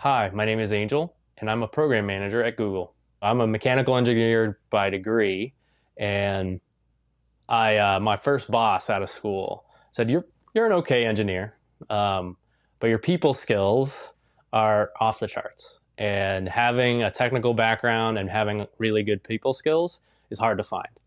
Hi, my name is Angel, and I'm a program manager at Google. I'm a mechanical engineer by degree, and my first boss out of school said, "You're an okay engineer, but your people skills are off the charts. And having a technical background and having really good people skills is hard to find."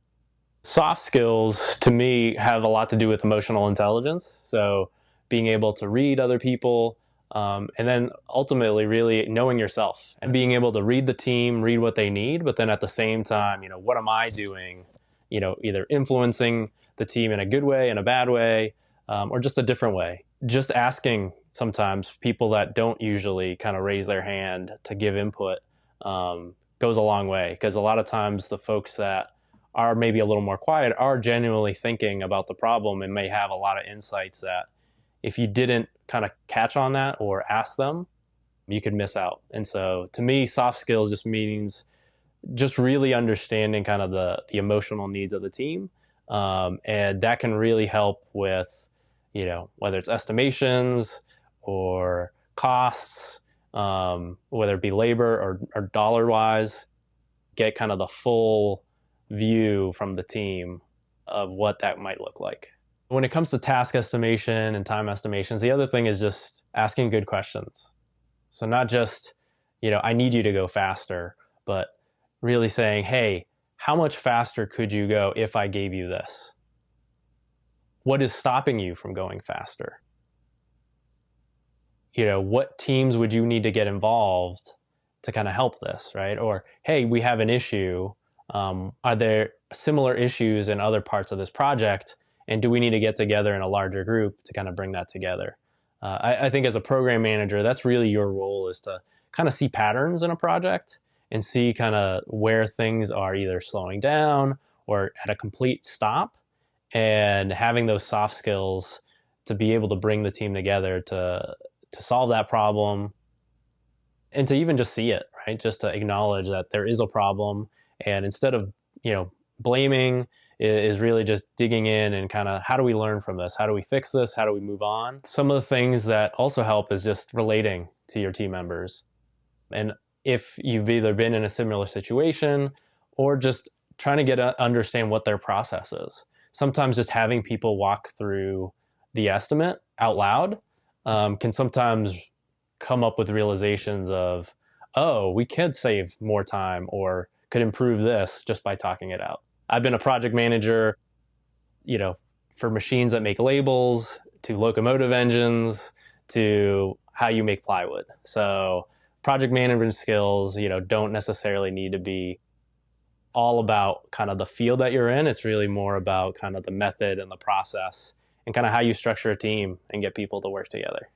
Soft skills, to me, have a lot to do with emotional intelligence. So being able to read other people, and then ultimately really knowing yourself and being able to read the team, read what they need, but then at the same time, what am I doing? Either influencing the team in a good way, in a bad way, or just a different way. Just asking sometimes people that don't usually kind of raise their hand to give input goes a long way, because a lot of times the folks that are maybe a little more quiet are genuinely thinking about the problem and may have a lot of insights that if you didn't kind of catch on that or ask them, you could miss out. And so to me, soft skills just means just really understanding kind of the emotional needs of the team. And that can really help with, whether it's estimations or costs, whether it be labor or dollar wise, get kind of the full view from the team of what that might look like. When it comes to task estimation and time estimations, the other thing is just asking good questions. So not just, I need you to go faster, but really saying, hey, how much faster could you go if I gave you this? What is stopping you from going faster? What teams would you need to get involved to kind of help this, right? Or, hey, we have an issue. Are there similar issues in other parts of this project? And do we need to get together in a larger group to kind of bring that together? I think as a program manager, that's really your role, is to kind of see patterns in a project and see kind of where things are either slowing down or at a complete stop, and having those soft skills to be able to bring the team together to solve that problem, and to even just see it, right? Just to acknowledge that there is a problem, and instead of, blaming, is really just digging in and kind of, how do we learn from this? How do we fix this? How do we move on? Some of the things that also help is just relating to your team members. And if you've either been in a similar situation or just trying to understand what their process is. Sometimes just having people walk through the estimate out loud can sometimes come up with realizations of, oh, we could save more time or could improve this just by talking it out. I've been a project manager, for machines that make labels, to locomotive engines, to how you make plywood. So project management skills, don't necessarily need to be all about kind of the field that you're in. It's really more about kind of the method and the process and kind of how you structure a team and get people to work together.